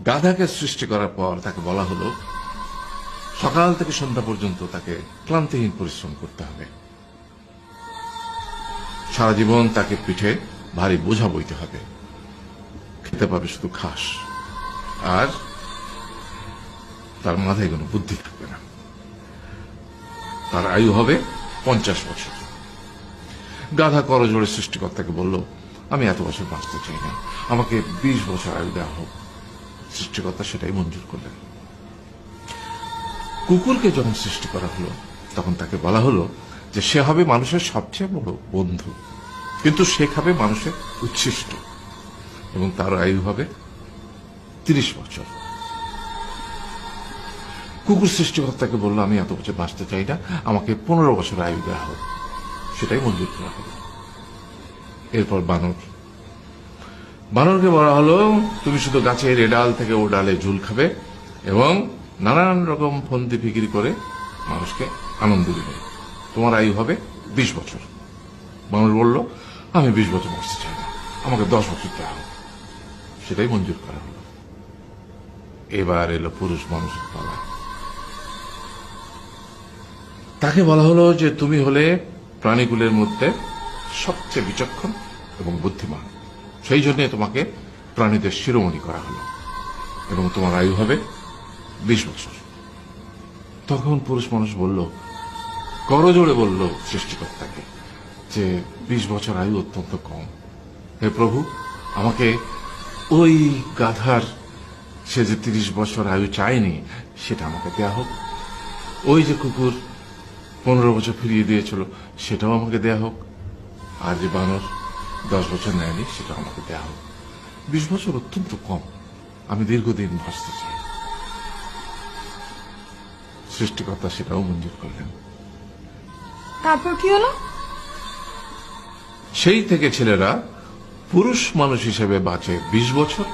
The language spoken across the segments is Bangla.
গাধাকে সৃষ্টি করার পর তাকে বলা হলো সকাল থেকে সন্ধ্যা পর্যন্ত তাকে ক্লান্তিহীন পরিশ্রম করতে হবে, সারা জীবন তাকে পিঠে ভারী বোঝা বইতে হবে, খেতে পাবে শুধু ঘাস, আর তার মাথায় কোনো বুদ্ধি থাকবে না। তার আয়ু হবে 50 বছর। গাধা করজোড়ে সৃষ্টিকর্তাকে বলল, আমি এত বছর বাঁচতে চাই না, আমাকে 20 বছর আয়ু দেওয়া হোক। সৃষ্টিকর্তা সেটাই মঞ্জুর করলেন। কুকুরকে যখন সৃষ্টি করা হলো তখন তাকে বলা হলো যে সে হবে মানুষের সবচেয়ে বড় বন্ধু, কিন্তু সে খাবে মানুষের উচ্ছিষ্ট, এবং তার আয়ু হবে 30 বছর। কুকুর সৃষ্টিকর্তাকে বলল, আমি এত বছর বাঁচতে চাই না, আমাকে 15 বছর আয়ু দেওয়া হোক। সেটাই মঞ্জুর করা হলো। এরপর বানরকে বলা হলো, তুমি শুধু গাছের এ ডাল থেকে ও ডালে ঝুল খাবে এবং নানান রকম ফন্দি ফিকির করে মানুষকে আনন্দ দিবে, তোমার আয়ু হবে 20 বছর। বানর বলল, আমি 20 বছর বাঁচতে চাই না, আমাকে 10 বছর দেওয়া হোক। সেটাই মঞ্জুর করা হলো। এবার এলো পুরুষ মানুষের পালা। তাকে বলা হলো যে তুমি হলে প্রাণীকুলের মধ্যে সবচেয়ে বিচক্ষণ এবং বুদ্ধিমান, সেই জন্য তোমাকে প্রাণীদের শিরোমণি করা হলো এবং তোমার আয়ু হবে 20 বছর। তখন পুরুষ মানুষ বলল, করজোড়ে বলল সৃষ্টিকর্তাকে যে 20 বছর আয়ু অত্যন্ত কম, হে প্রভু, আমাকে ওই গাধার সে যে 30 বছর আয়ু চায়নি সেটা আমাকে দেয়া হোক, ওই যে কুকুর 15 বছর ফিরিয়ে দিয়েছিল সেটাও আমাকে দেয়া হোক, আর যে বানর 10 বছর নেয়নি সেটাও আমাকে দেয়া হোক। 20 বছর অত্যন্ত কম, আমি দীর্ঘদিন বাঁচতে চাই। সৃষ্টিকর্তা সেটাও মঞ্জুর করলেন। তারপর কি হলো? সেই থেকে ছেলেরা পুরুষ মানুষ হিসেবে বাঁচে 20 বছর,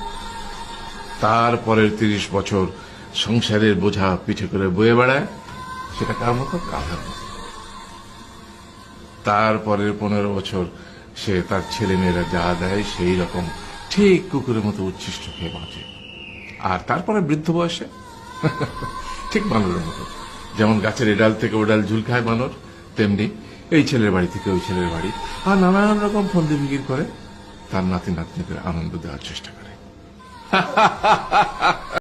তারপরের 30 বছর সংসারের বোঝা পিঠে করে বয়ে বেড়ায়, সেটা কার মতো? গাধার মতো। তারপরের 15 বছর সে তার ছেলে মেয়েরা যা দেয় সেই রকম ঠিক কুকুরের মতো উচ্ছিষ্ট খেয়ে বাঁচে। আর তারপরে বৃদ্ধ বয়সে ঠিক বানরের মতো, যেমন গাছের এডাল থেকে ওডাল ঝুল খায় বানর, তেমনি এই ছেলের বাড়ি থেকে ওই ছেলের বাড়ি, আর নানান রকম ফন্দি ফিকির করে তার নাতি নাতনিদের আনন্দ দেওয়ার চেষ্টা করে।